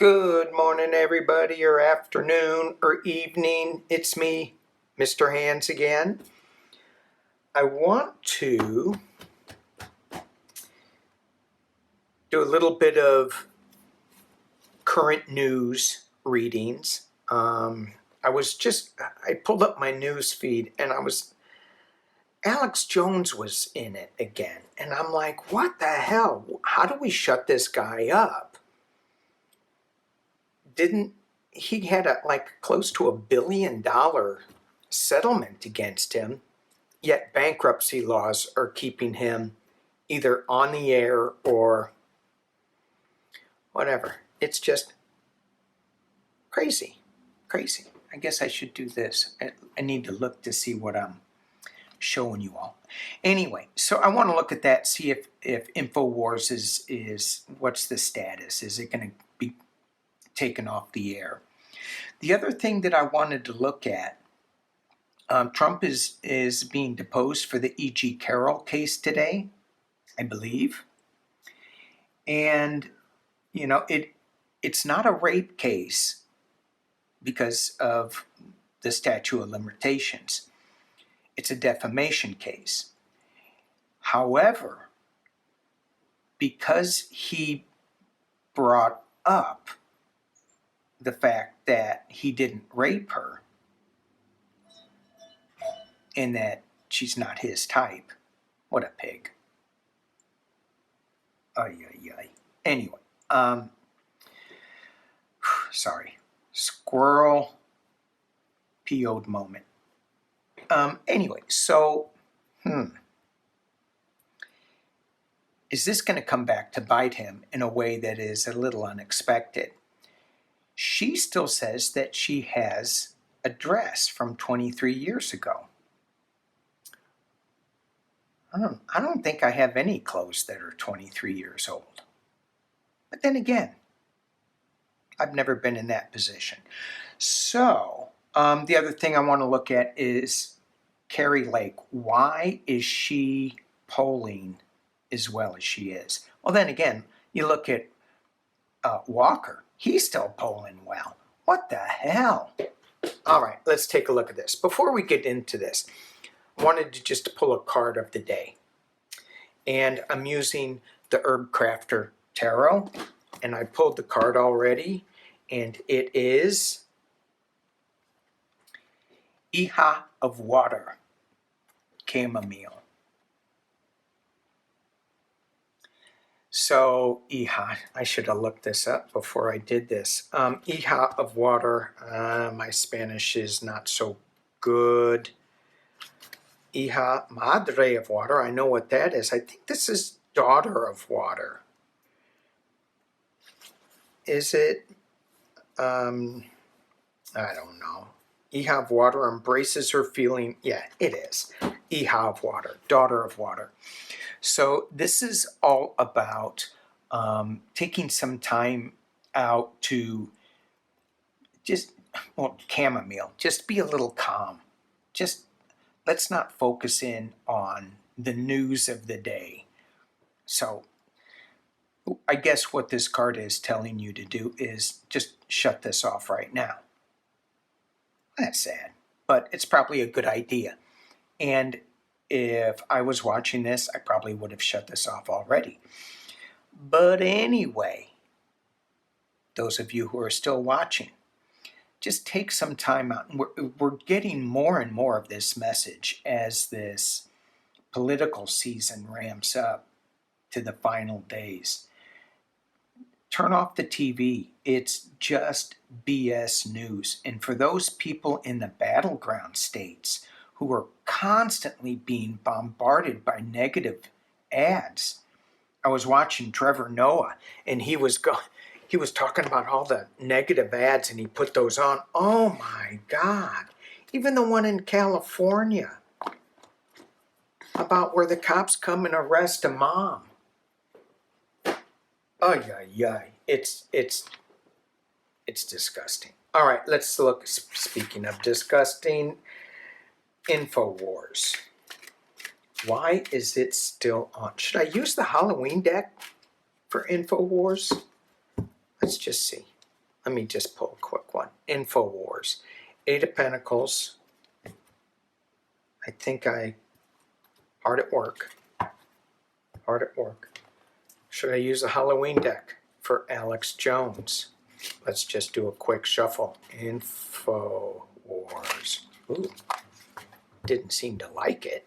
Good morning, everybody, or afternoon, or evening. It's me, Mr. Hands again. I want to do a little bit of current news readings. I pulled up my news feed and Alex Jones was in it again. And I'm like, what the hell? How do we shut this guy up? He had close to $1 billion settlement against him, yet bankruptcy laws are keeping him either on the air or whatever. It's just crazy. I guess I should do this. I need to look to see what I'm showing you all. Anyway, so I want to look at that, see if InfoWars is what's the status? Is it going to be taken off the air? The other thing that I wanted to look at, Trump is being deposed for the EG Carrol case today, I believe. And, it's not a rape case because of the statute of limitations. It's a defamation case. However, because he brought up the fact that he didn't rape her and that she's not his type. What a pig. Anyway, sorry. Squirrel PO'd moment. Anyway, so, is this going to come back to bite him in a way that is a little unexpected? She still says that she has a dress from 23 years ago. I don't think I have any clothes that are 23 years old. But then again, I've never been in that position. So, the other thing I want to look at is Kari Lake. Why is she polling as well as she is? Well, then again, you look at Walker. He's still polling well. What the hell? All right, let's take a look at this. Before we get into this, I wanted to just pull a card of the day. And I'm using the Herb Crafter Tarot. And I pulled the card already. And it is EG of Water, Chamomile. So, I should have looked this up before I did this. EG of Water, my Spanish is not so good. Hija Madre of Water, I know what that is. I think this is Daughter of Water. Is it? I don't know. EG of Water embraces her feeling. Yeah, it is. EG of Water, Daughter of Water. So this is all about taking some time out to chamomile, just be a little calm. Just let's not focus in on the news of the day. So I guess what this card is telling you to do is just shut this off right now. That's sad, but it's probably a good idea. And if I was watching this, I probably would have shut this off already. But anyway, those of you who are still watching, just take some time out. We're getting more and more of this message as this political season ramps up to the final days. Turn off the TV. It's just BS news. And for those people in the battleground states who are constantly being bombarded by negative ads, I was watching Trevor Noah, and he was talking about all the negative ads, and he put those on. Oh my God. Even the one in California about where the cops come and arrest a mom. It's disgusting. All right, let's look. Speaking of disgusting, InfoWars. Why is it still on? Should I use the Halloween deck for InfoWars? Let's just see. let me just pull a quick one. InfoWars. Eight of Pentacles. I think hard at work. Hard at work. Should I use a Halloween deck for Alex Jones? Let's just do a quick shuffle. InfoWars. Ooh, didn't seem to like it.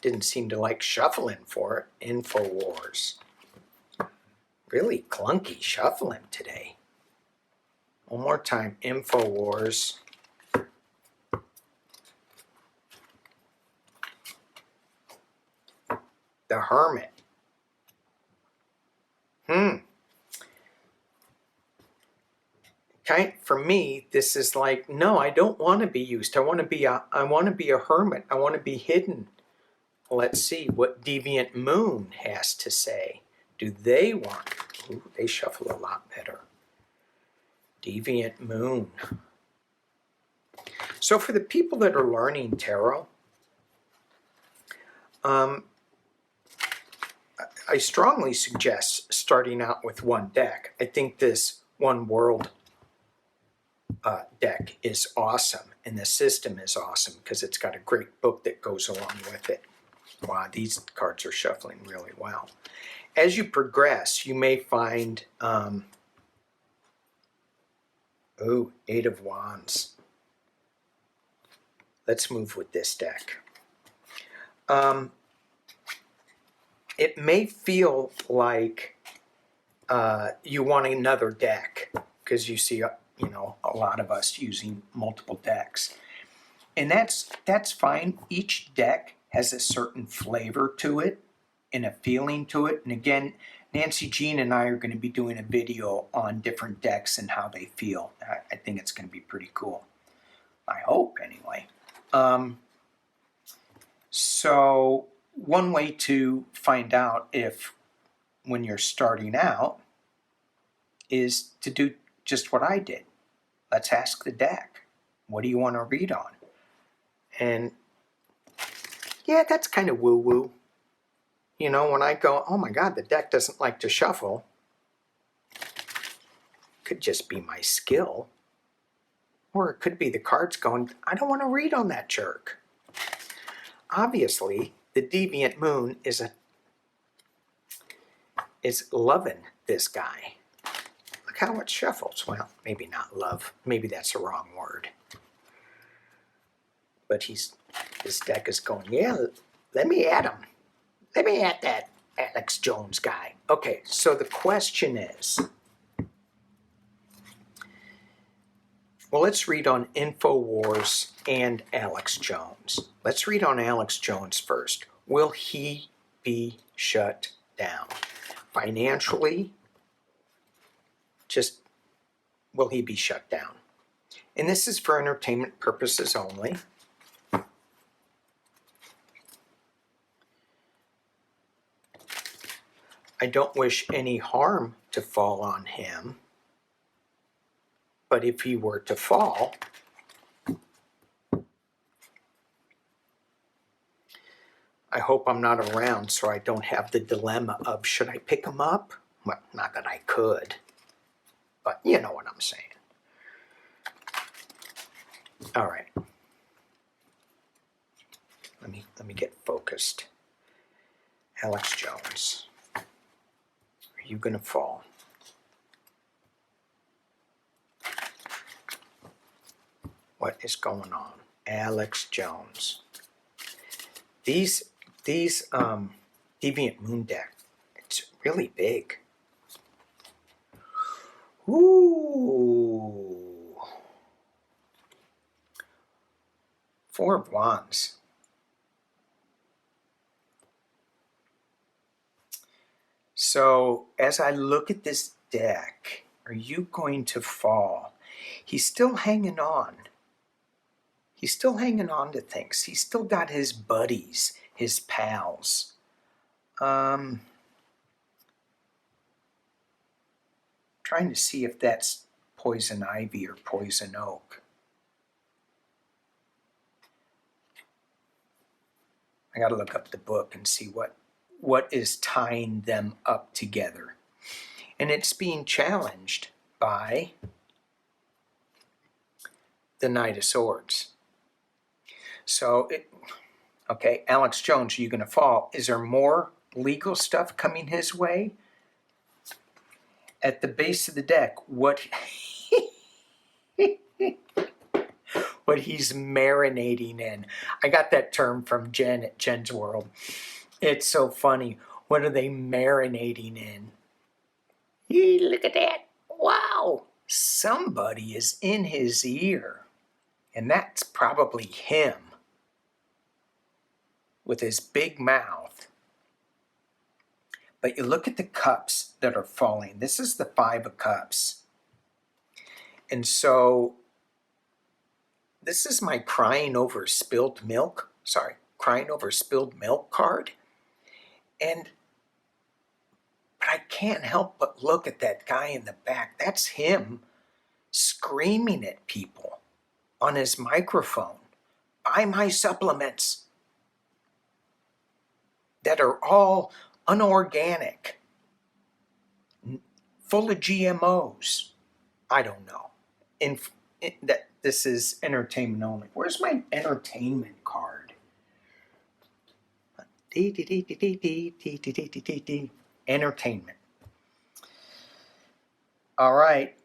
Didn't seem to like shuffling for it. InfoWars. Really clunky shuffling today. One more time. InfoWars. The Hermit. For me, this is like, no, I don't want to be used. I want to be a hermit. I want to be hidden. Let's see what Deviant Moon has to say. Do they want? Ooh, they shuffle a lot better. Deviant Moon. So for the people that are learning tarot, I strongly suggest starting out with one deck. I think this One World deck is awesome, and the system is awesome because it's got a great book that goes along with it. Wow, these cards are shuffling really well. As you progress, you may find, Eight of Wands. Let's move with this deck. It may feel like you want another deck because you see, a lot of us using multiple decks. And that's fine. Each deck has a certain flavor to it and a feeling to it. And again, Nancy Jean and I are going to be doing a video on different decks and how they feel. I think it's going to be pretty cool. I hope, anyway. So one way to find out if when you're starting out is to do just what I did. Let's ask the deck, what do you want to read on? And yeah, that's kind of woo-woo. When I go, oh my God, the deck doesn't like to shuffle. Could just be my skill. Or it could be the cards going, I don't want to read on that jerk. Obviously, the Deviant Moon is loving this guy. Look how it shuffles. Well, maybe not love. Maybe that's the wrong word. But this deck is going, yeah, let me at him. Let me at that Alex Jones guy. Okay, so the question is, well, let's read on InfoWars and Alex Jones. Let's read on Alex Jones first. Will he be shut down? Financially, just will he be shut down? And this is for entertainment purposes only. I don't wish any harm to fall on him. But if he were to fall, I hope I'm not around so I don't have the dilemma of, should I pick him up? Well, not that I could, but you know what I'm saying. All right. Let me get focused. Alex Jones, are you going to fall? What is going on? Alex Jones. These Deviant Moon deck, it's really big. Ooh. Four of Wands. So as I look at this deck, are you going to fall? He's still hanging on. He's still hanging on to things. He's still got his buddies, his pals. Trying to see if that's poison ivy or poison oak. I got to look up the book and see what is tying them up together. And it's being challenged by the Knight of Swords. So, okay, Alex Jones, are you going to fall? Is there more legal stuff coming his way? At the base of the deck, what he's marinating in. I got that term from Jen at Jen's World. It's so funny. What are they marinating in? Hey, look at that. Wow. Somebody is in his ear. And that's probably him with his big mouth. But you look at the cups that are falling. This is the 5 of Cups. And so this is my crying over spilled milk card. But I can't help but look at that guy in the back. That's him screaming at people on his microphone. Buy my supplements that are all unorganic, full of GMOs. I don't know. That this is entertainment only. Where's my entertainment card? Entertainment. All right.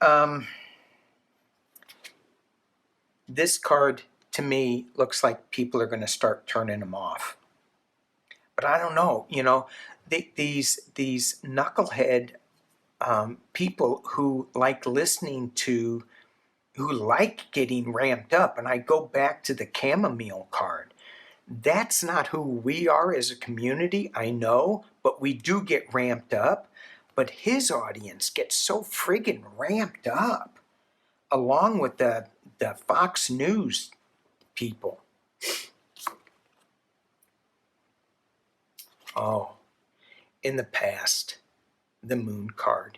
This card to me looks like people are going to start turning them off. But I don't know. You know, these knucklehead people who like listening to, who like getting ramped up. And I go back to the chamomile card. That's not who we are as a community, I know, but we do get ramped up. But his audience gets so friggin' ramped up, along with the Fox News people. Oh, in the past, the Moon card.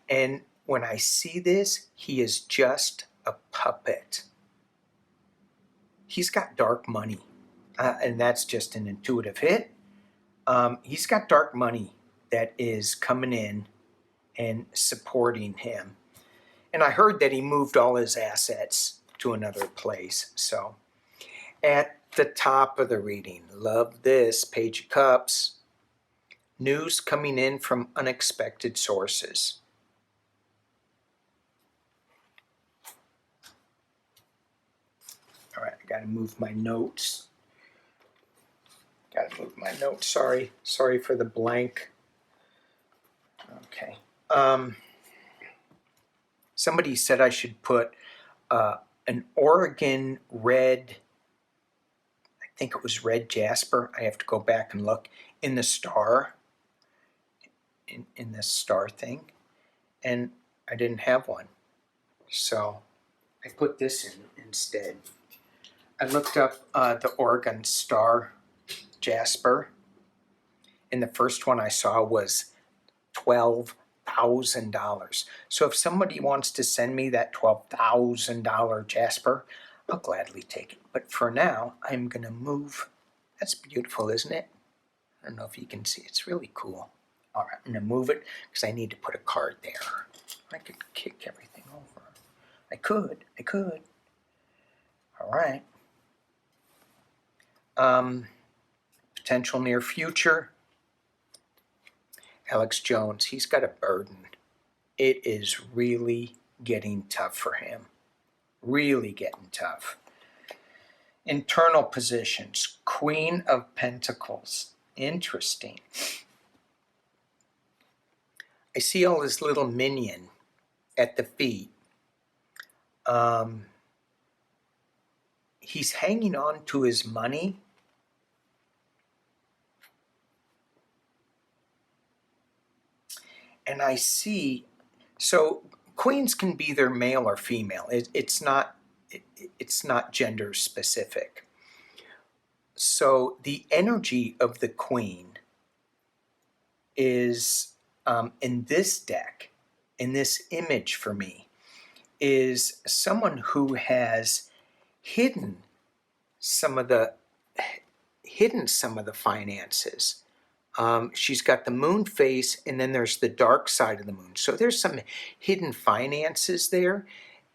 And when I see this, he is just a puppet. He's got dark money. And that's just an intuitive hit. He's got dark money that is coming in and supporting him. And I heard that he moved all his assets to another place. So at the top of the reading, love this, Page of Cups. News coming in from unexpected sources. All right, I got to move my notes. Sorry for the blank. Okay. Somebody said I should put an Oregon red, I think it was red jasper. I have to go back and look, in the star, in this star thing. And I didn't have one. So I put this in instead. I looked up the Oregon star jasper, and the first one I saw was $12,000. So if somebody wants to send me that $12,000 jasper, I'll gladly take it. But for now, I'm going to move. That's beautiful, isn't it? I don't know if you can see. It's really cool. All right, I'm going to move it because I need to put a card there. I could kick everything over. I could. All right. Potential near future. Alex Jones, he's got a burden. It is really getting tough for him. Really getting tough. Internal positions. Queen of Pentacles. Interesting. I see all his little minion at the feet. He's hanging on to his money. And I see, so queens can be either male or female. It's not gender specific. So the energy of the queen is, in this deck, in this image for me, is someone who has hidden some of the finances. She's got the moon face, and then there's the dark side of the moon. So there's some hidden finances there.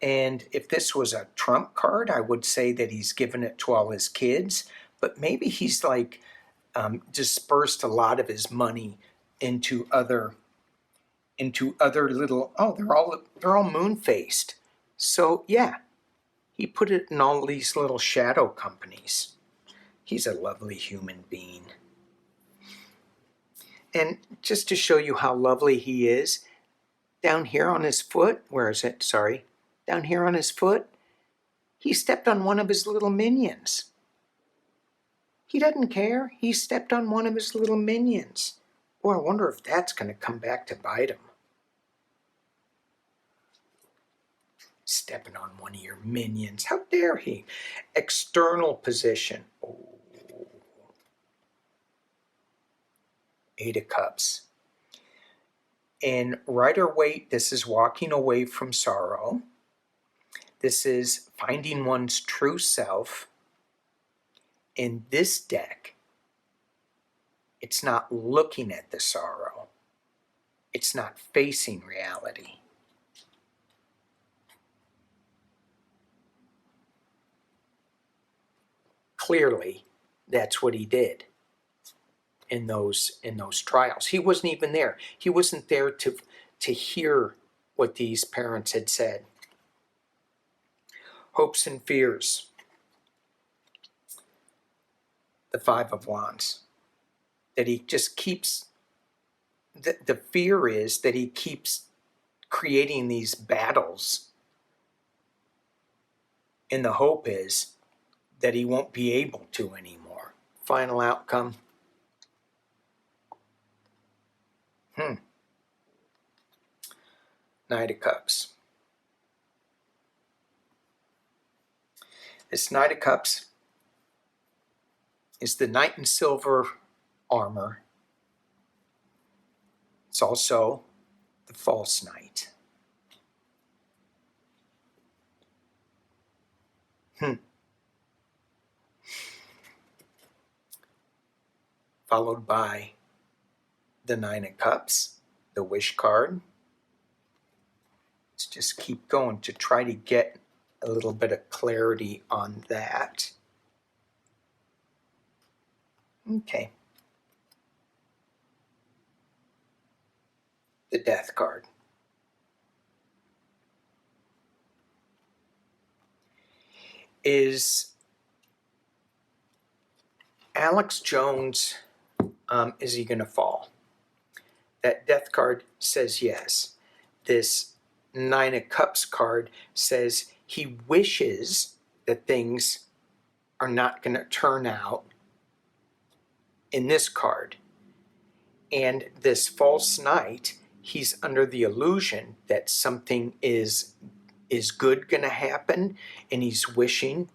And if this was a Trump card, I would say that he's given it to all his kids, but maybe he's like dispersed a lot of his money into other little, oh, they're all moon faced. So yeah, he put it in all these little shadow companies. He's a lovely human being. And just to show you how lovely he is, down here on his foot, where is it? Sorry. Down here on his foot, he stepped on one of his little minions. He doesn't care. He stepped on one of his little minions. Boy, I wonder if that's going to come back to bite him. Stepping on one of your minions. How dare he? External position. Oh. 8 of Cups. In Rider-Waite, this is walking away from sorrow. This is finding one's true self. In this deck, it's not looking at the sorrow. It's not facing reality. Clearly, that's what he did in those trials. He wasn't even there. He wasn't there to hear what these parents had said. Hopes and fears. The 5 of Wands. That he just keeps, the fear is that he keeps creating these battles. And the hope is that he won't be able to anymore. Final outcome. Knight of Cups. This Knight of Cups is the knight in silver armor. It's also the false knight. Followed by the 9 of Cups, the wish card. Let's just keep going to try to get a little bit of clarity on that. Okay. The Death card. Is Alex Jones, is he going to fall? That Death card says yes. This 9 of Cups card says he wishes that things are not going to turn out in this card. And this false knight, he's under the illusion that something is good going to happen, and he's wishing.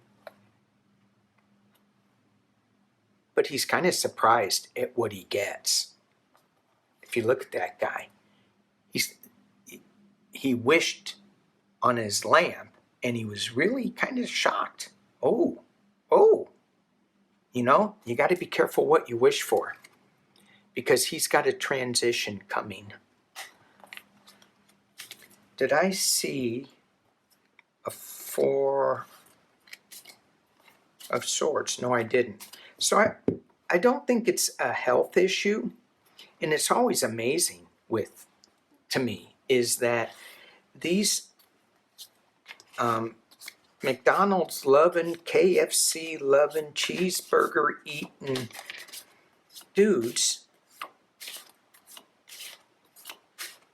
But he's kind of surprised at what he gets. If you look at that guy, he wished on his lamp, and he was really kind of shocked. Oh, you know, you got to be careful what you wish for, because he's got a transition coming. Did I see a 4 of Swords? No, I didn't. So I don't think it's a health issue, and it's always amazing to me, is that these McDonald's loving, KFC loving, cheeseburger eating dudes,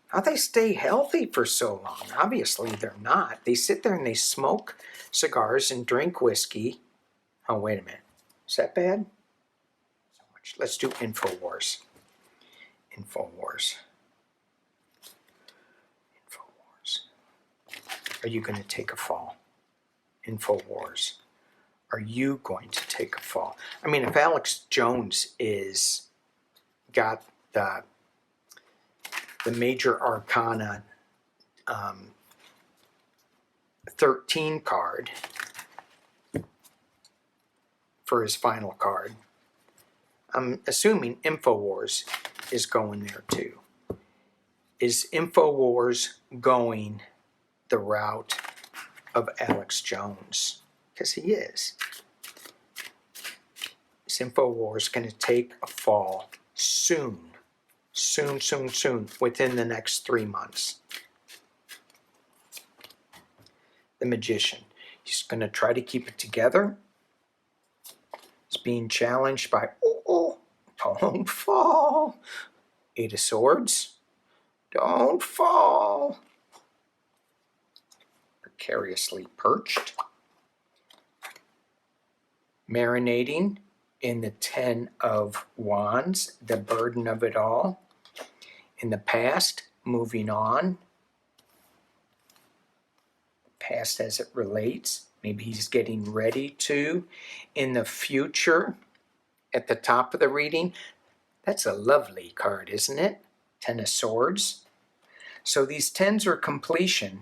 how they stay healthy for so long. Obviously they're not. They sit there and they smoke cigars and drink whiskey. Oh, wait a minute. Is that bad? So much. Let's do InfoWars. InfoWars. Are you going to take a fall? InfoWars. Are you going to take a fall? I mean, if Alex Jones got the major arcana 13 card for his final card, I'm assuming InfoWars is going there too. Is InfoWars going the route of Alex Jones, because he is. This InfoWars is going to take a fall soon, within the next 3 months. The Magician, he's going to try to keep it together. He's being challenged by, don't fall. 8 of Swords, don't fall. Precariously perched. Marinating in the 10 of Wands, the burden of it all. In the past, moving on. Past as it relates. Maybe he's getting ready to. In the future, at the top of the reading, that's a lovely card, isn't it? 10 of Swords. So these 10s are completion.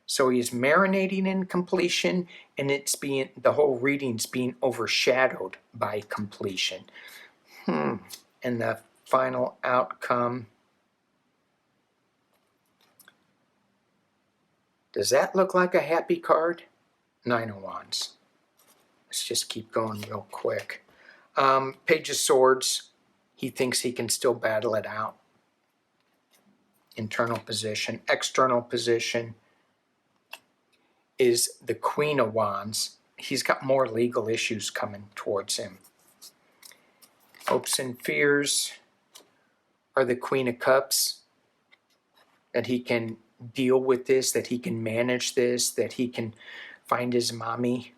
So he's marinating in completion, and the whole reading's being overshadowed by completion. And the final outcome. Does that look like a happy card? 9 of Wands. Let's just keep going real quick. Page of Swords. He thinks he can still battle it out. Internal position. External position is the Queen of Wands. He's got more legal issues coming towards him. Hopes and fears are the Queen of Cups. That he can deal with this, that he can manage this, that he can find his mommy.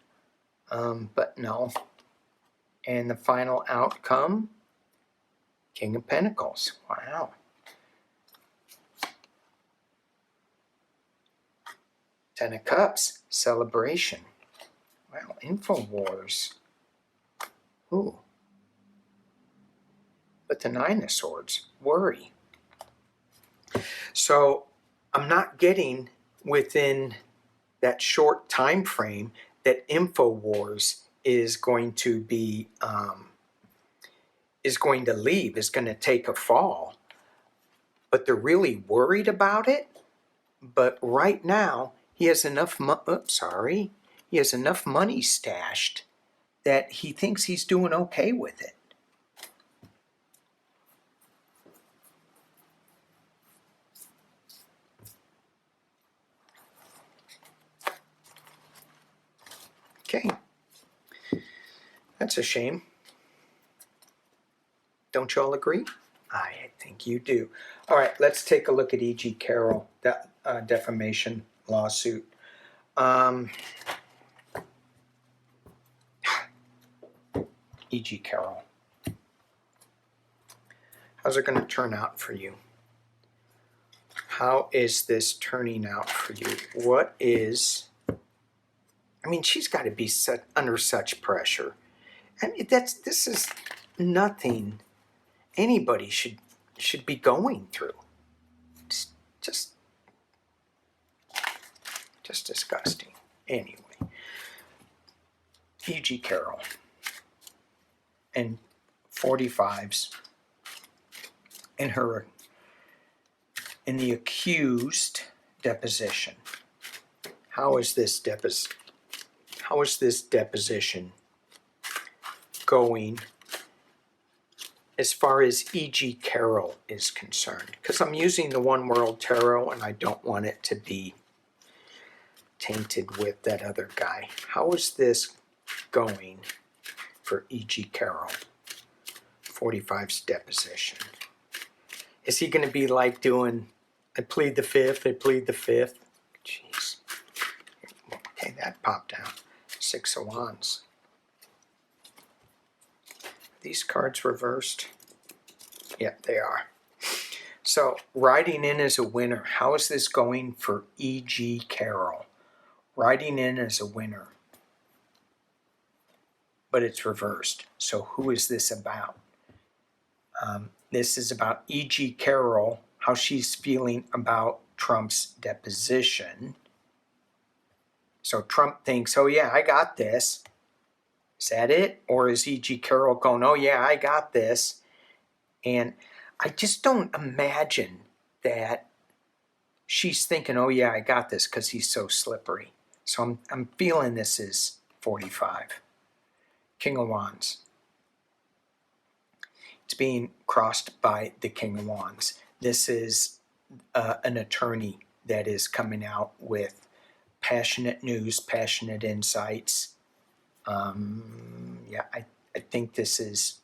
But no. And the final outcome, King of Pentacles. Wow. 10 of Cups, celebration. Wow, InfoWars. Ooh. But the 9 of Swords, worry. So I'm not getting within that short time frame that InfoWars is going to be is going to take a fall. But they're really worried about it. But right now he has enough he has enough money stashed that he thinks he's doing okay with it. Okay, that's a shame. Don't you all agree? I think you do. All right, let's take a look at EG Carrol, that defamation lawsuit. EG Carrol. How's it going to turn out for you? How is this turning out for you? What is... I mean, she's got to be under such pressure. And this is nothing anybody should be going through. It's just disgusting. Anyway, EG Carrol and 45s in the accused deposition. How is this deposition going as far as EG Carrol is concerned? Because I'm using the One World Tarot and I don't want it to be tainted with that other guy. How is this going for EG Carrol? 45's deposition. Is he going to be like doing, I plead the fifth, I plead the fifth? Jeez. Okay, that popped out. 6 of Wands. These cards reversed? Yep, they are. So, riding in as a winner. How is this going for EG Carrol? Riding in as a winner. But it's reversed. So who is this about? This is about EG Carrol, how she's feeling about Trump's deposition. So Trump thinks, oh yeah, I got this. Is that it? Or is EG Carrol going, oh yeah, I got this? And I just don't imagine that she's thinking, oh yeah, I got this, because he's so slippery. So I'm feeling this is 45. King of Wands. It's being crossed by the King of Wands. This is an attorney that is coming out with passionate news, passionate insights. Yeah, I think this is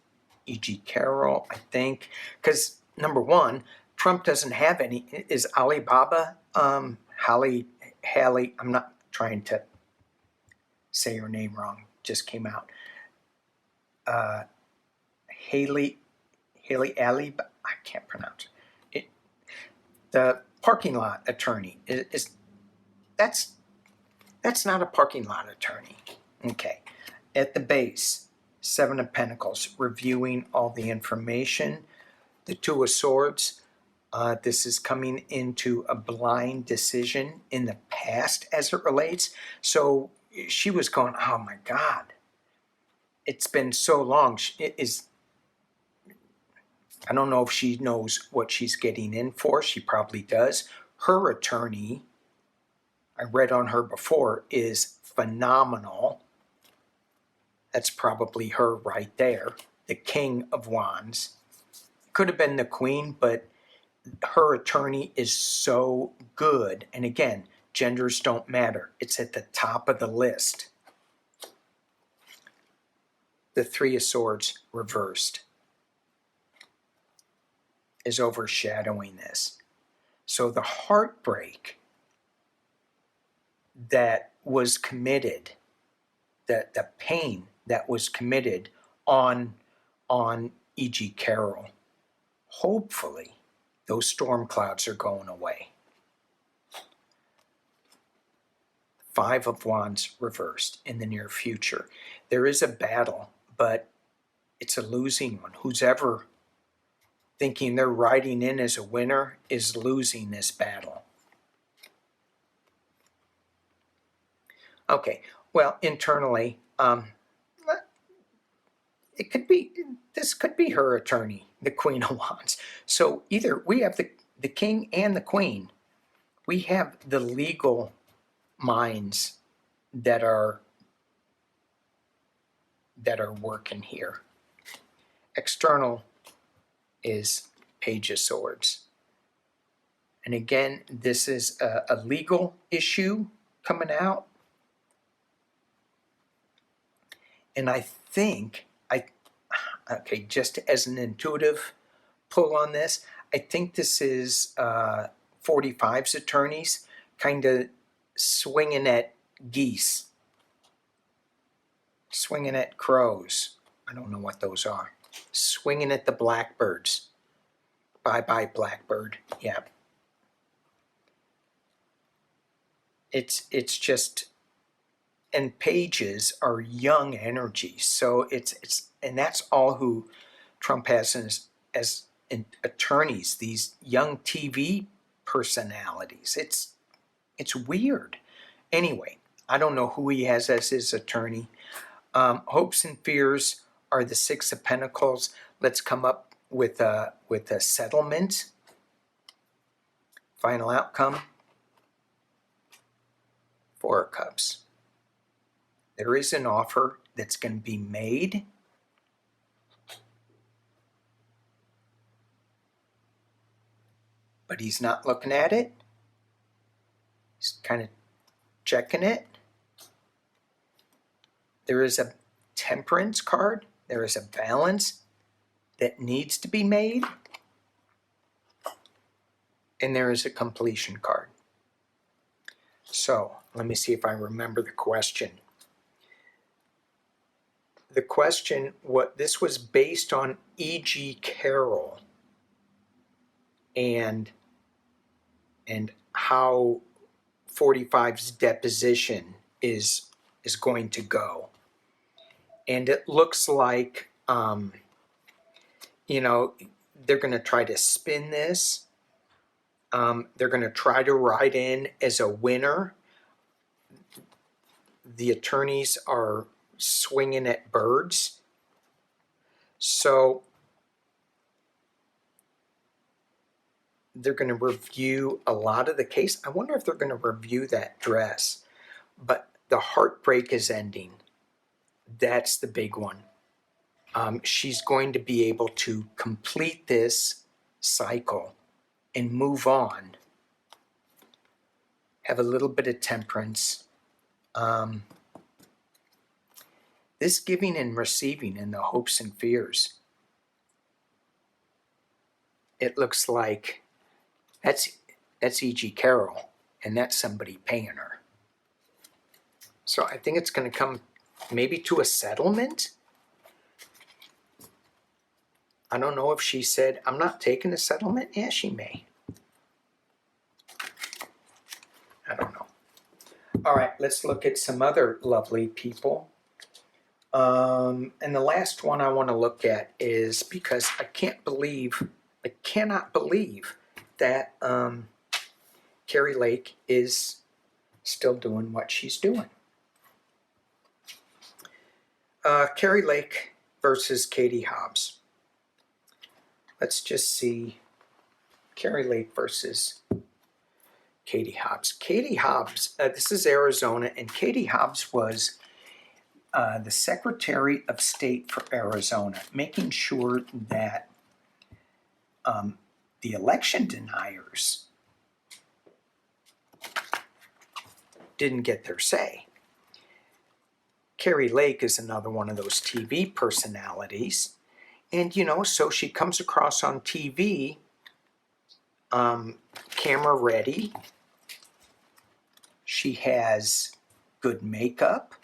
EG Carrol, I think. Because, number one, Trump doesn't have any. Is Alibaba, Hallie, I'm not trying to say her name wrong, just came out. Haley Ali, I can't pronounce it. The parking lot attorney is that's not a parking lot attorney. Okay. At the base, Seven of Pentacles, reviewing all the information. The Two of Swords, this is coming into a blind decision in the past as it relates. So she was going, oh my God, it's been so long. I don't know if she knows what she's getting in for. She probably does. Her attorney, I read on her before, is phenomenal. That's probably her right there. The King of Wands. Could have been the Queen, but her attorney is so good. And again, genders don't matter. It's at the top of the list. The Three of Swords reversed is overshadowing this. So the heartbreak that was committed, the pain that was committed on E.G. Carrol, hopefully those storm clouds are going away. Five of Wands reversed in the near future. There is a battle, but it's a losing one. Who's ever thinking they're riding in as a winner is losing this battle. Okay, well, internally, this could be her attorney, the Queen of Wands. So either we have the King and the Queen. We have the legal minds that are working here. External is Page of Swords. And again, this is a legal issue coming out. And I think, okay, just as an intuitive pull on this, I think this is 45's attorneys kind of swinging at geese, swinging at crows. I don't know what those are. Swinging at the blackbirds. Bye-bye, blackbird. Yeah. It's just, and pages are young energy. So and that's all who Trump has as attorneys, these young TV personalities. It's weird. Anyway, I don't know who he has as his attorney. Hopes and fears are the Six of Pentacles. Let's come up with a settlement. Final outcome. Four of Cups. There is an offer that's going to be made. But he's not looking at it. He's kind of checking it. There is a Temperance card. There is a balance that needs to be made. And there is a completion card. So let me see if I remember the question. The question, this was based on E.G. Carrol and how 45's deposition is going to go. And it looks like, they're going to try to spin this. They're going to try to write in as a winner. The attorneys are swinging at birds. So they're going to review a lot of the case. I wonder if they're going to review that dress. but the heartbreak is ending. That's the big one. She's going to be able to complete this cycle and move on. Have a little bit of temperance. This giving and receiving and the hopes and fears. It looks like that's EG Carrol, and that's somebody paying her. So I think it's going to come maybe to a settlement. I don't know if she said, I'm not taking a settlement. Yeah, she may. I don't know. All right, let's look at some other lovely people. And the last one I want to look at is because I cannot believe that Kari Lake is still doing what she's doing. Kari Lake versus Katie Hobbs. Let's just see Kari Lake versus Katie Hobbs. Katie Hobbs, this is Arizona, and Katie Hobbs was the Secretary of State for Arizona, making sure that the election deniers didn't get their say. Kari Lake is another one of those TV personalities. And, so she comes across on TV, camera ready. She has good makeup.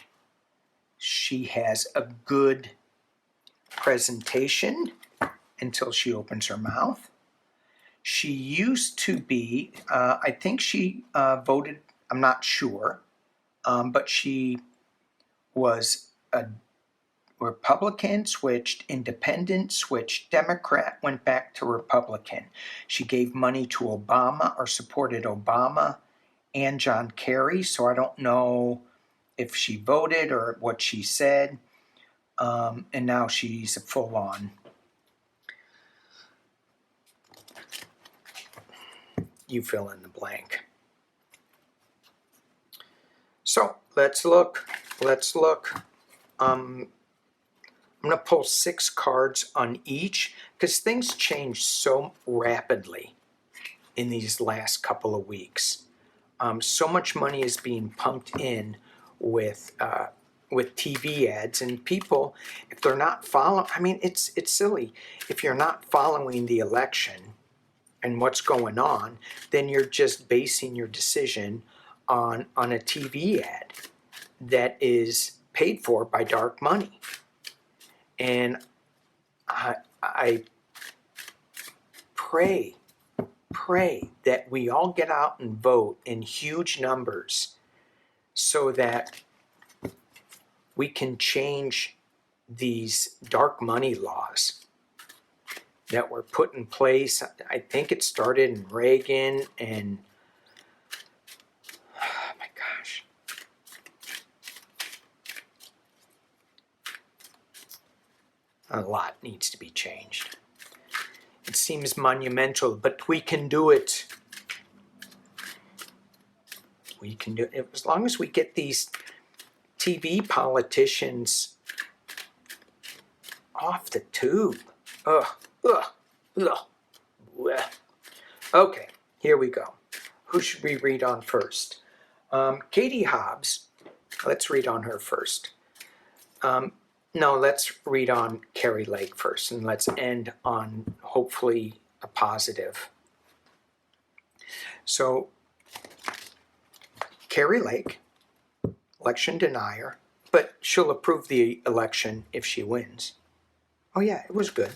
She has a good presentation until she opens her mouth. She used to be, I think she voted, I'm not sure, but she was a Republican, switched Independent, switched Democrat, went back to Republican. She gave money to Obama or supported Obama and John Kerry, so I don't know if she voted or what she said. And now she's a full-on. You fill in the blank. So let's look. I'm going to pull 6 cards on each because things change so rapidly in these last couple of weeks. So much money is being pumped in with TV ads, and people, if they're not following, I mean, it's silly. If you're not following the election and what's going on, then you're just basing your decision on a TV ad that is paid for by dark money. And I pray that we all get out and vote in huge numbers so that we can change these dark money laws that were put in place. I think it started in Reagan, and oh my gosh. A lot needs to be changed. It seems monumental, but we can do it. We can do it as long as we get these TV politicians off the tube. Okay, here we go. Who should we read on first? Katie Hobbs. Let's read on her first. No, let's read on Kari Lake first, and let's end on hopefully a positive. So, Kari Lake, election denier, but she'll approve the election if she wins. Oh yeah, it was good.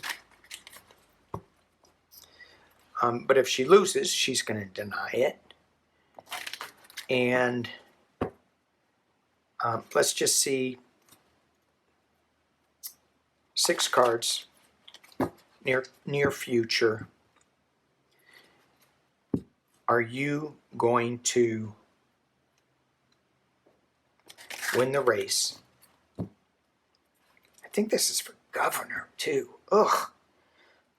But if she loses, she's going to deny it. And let's just see 6 cards, near future. Are you going to win the race? I think this is for governor too. Ugh.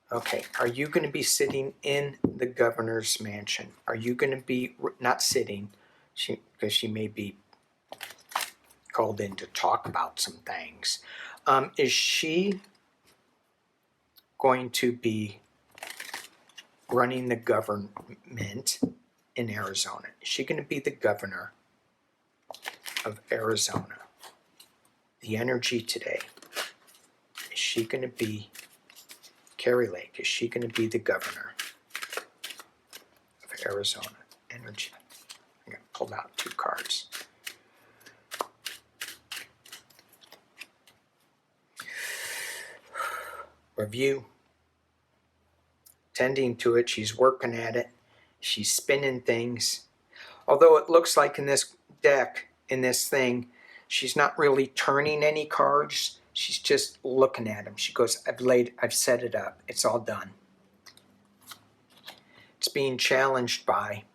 Okay, are you going to be sitting in the governor's mansion? Are you going to be, not sitting, because she may be called in to talk about some things. Is she going to be running the government in Arizona? Is she going to be the governor of Arizona? The energy today. Is she going to be Kari Lake? Is she going to be the governor of Arizona? Energy. I'm going to pull out 2 cards. Review. Tending to it. She's working at it. She's spinning things. Although it looks like in this deck, in this thing, she's not really turning any cards. She's just looking at them. She goes, I've set it up. It's all done. It's being challenged by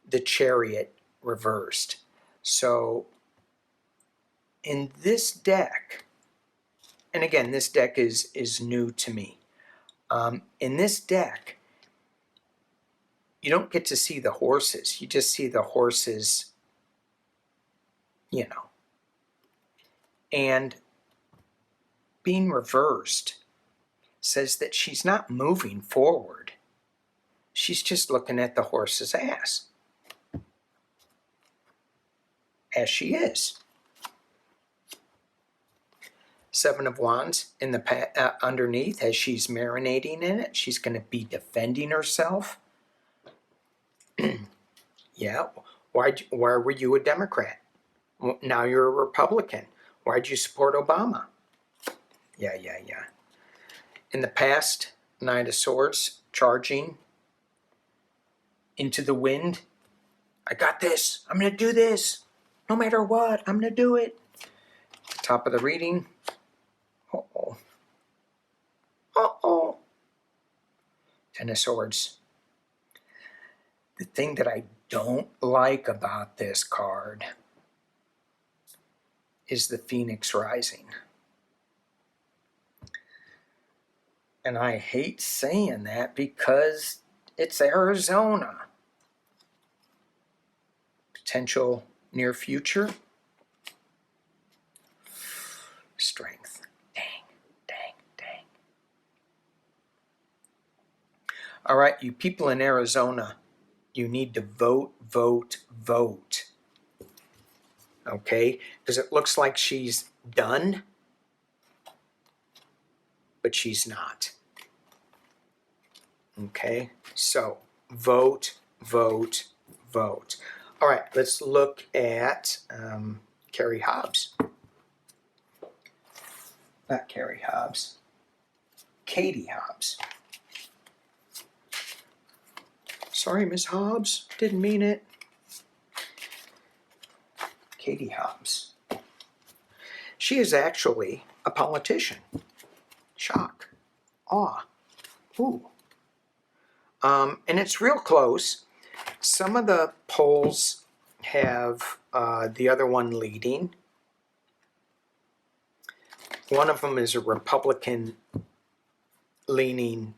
the Chariot reversed. So in this deck, and again, this deck is new to me. In this deck, you don't get to see the horses. You just see the horses, And being reversed says that she's not moving forward. She's just looking at the horse's ass. As she is. 7 of Wands in the underneath, as she's marinating in it, she's going to be defending herself. Yeah, why were you a Democrat? Well, now you're a Republican. Why'd you support Obama? Yeah. In the past, Knight of Swords, charging into the wind. I got this. I'm going to do this. No matter what, I'm going to do it. Top of the reading. Uh-oh. Uh-oh. 10 of Swords. The thing that I don't like about this card is the Phoenix Rising. And I hate saying that because it's Arizona. Potential near future. Strength. Dang. All right, you people in Arizona, you need to vote. Okay? Because it looks like she's done, but she's not. Okay? So, vote. All right, let's look at Kari Hobbs. Not Kari Hobbs. Katie Hobbs. Sorry, Miss Hobbs. Didn't mean it. Katie Hobbs. She is actually a politician. Shock. Awe. Ooh. And it's real close. Some of the polls have the other one leading. One of them is a Republican-leaning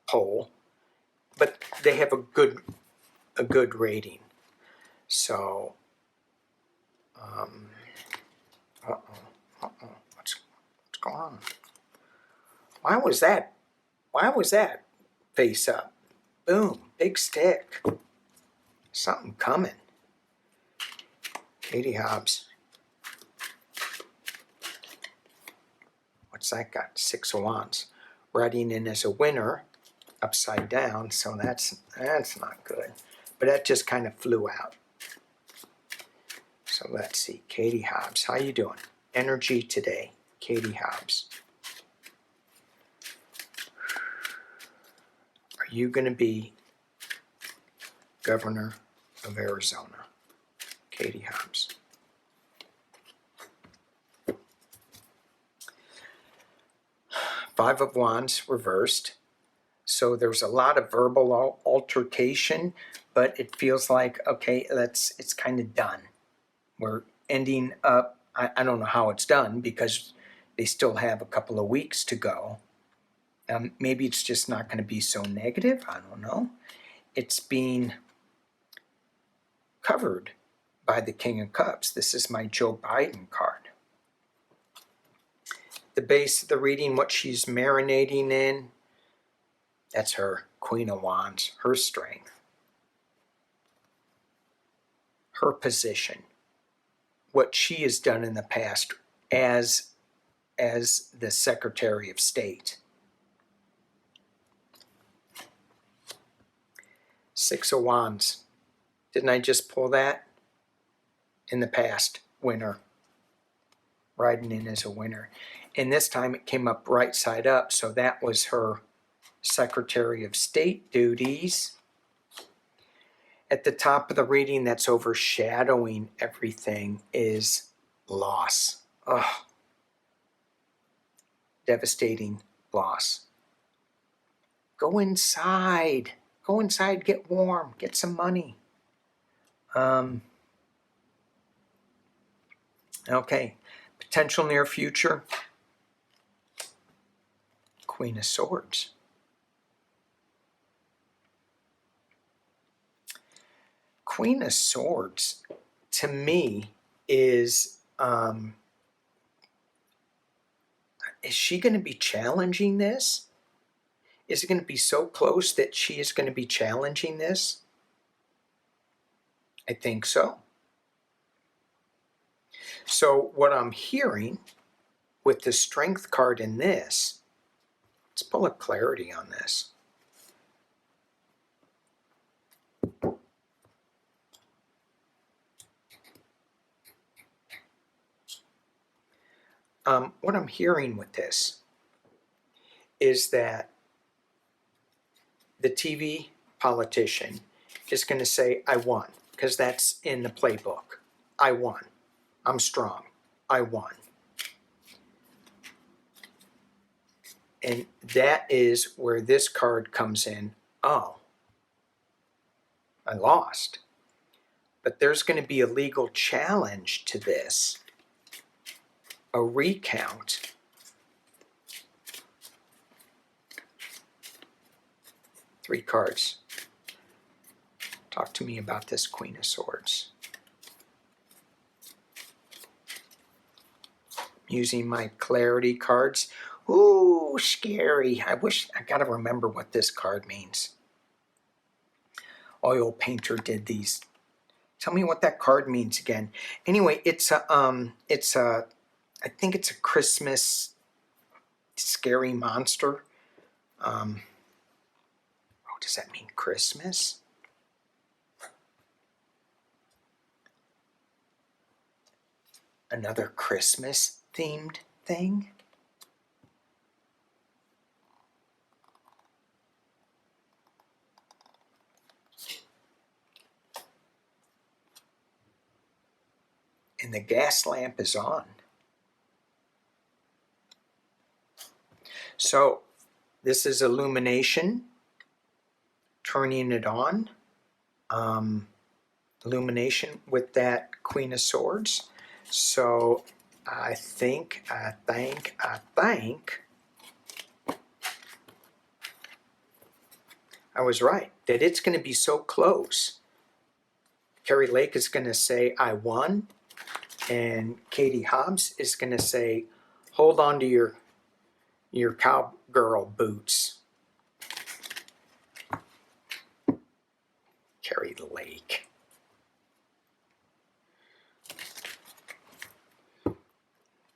poll, but they have a good rating. So, what's going on? Why was that face up? Boom, big stick. Something coming. Katie Hobbs. What's that got? 6 of Wands. Writing in as a winner, upside down, so that's not good. But that just kind of flew out. So let's see. Katie Hobbs, how you doing? Energy today. Katie Hobbs. Are you going to be governor of Arizona? Katie Hobbs. Five of Wands reversed. So there's a lot of verbal altercation, but it feels like, okay, it's kind of done. We're ending up, I don't know how it's done because they still have a couple of weeks to go. Maybe it's just not going to be so negative. I don't know. It's being covered by the King of Cups. This is my Joe Biden card. The base of the reading, what she's marinating in, that's her Queen of Wands, her strength, her position, what she has done in the past as the Secretary of State. Six of Wands. Didn't I just pull that? In the past, winner. Riding in as a winner. And this time it came up right side up, so that was her Secretary of State duties. At the top of the reading, that's overshadowing everything, is loss. Ugh. Devastating loss. Go inside. Go inside, get warm, get some money. Okay. Potential near future. Queen of Swords. Queen of Swords, to me, is she going to be challenging this? Is it going to be so close that she is going to be challenging this? I think so. So what I'm hearing with the Strength card in this, let's pull a clarity on this. What I'm hearing with this is that the TV politician is going to say, I won, because that's in the playbook. I won. I'm strong. I won. And that is where this card comes in. Oh, I lost. But there's going to be a legal challenge to this, a recount. Three cards. Talk to me about this Queen of Swords. Using my clarity cards. Ooh, scary. I gotta remember what this card means. Oil painter did these. Tell me what that card means again. Anyway, I think it's a Christmas scary monster. Does that mean Christmas? Another Christmas themed thing? And the gas lamp is on. So this is illumination, turning it on. Illumination with that Queen of Swords. So I think I was right, that it's going to be so close. Carrie Lake is going to say, I won. And Katie Hobbs is going to say, hold on to your cowgirl boots. Carrie Lake.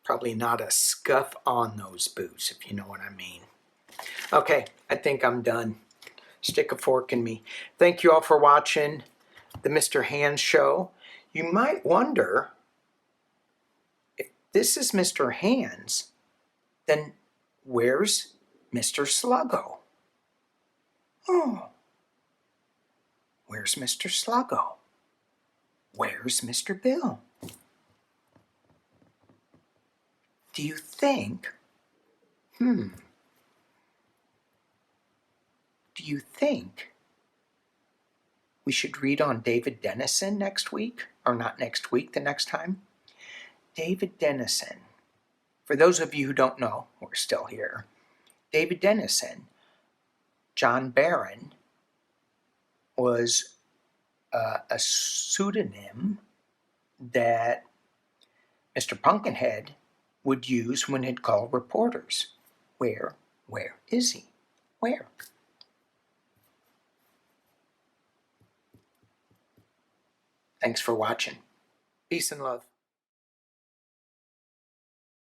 Probably not a scuff on those boots, if you know what I mean. Okay, I think I'm done. Stick a fork in me. Thank you all for watching the Mr. Hands Show. You might wonder, if this is Mr. Hands, then where's Mr. Sluggo? Oh, where's Mr. Sluggo? Where's Mr. Bill? Do you think, do you think we should read on David Dennison next week? Or not next week, the next time? David Dennison. For those of you who don't know, we're still here. David Dennison, John Barron, was a pseudonym that Mr. Pumpkinhead would use when he'd call reporters. Where is he? Where? Thanks for watching. Peace and love.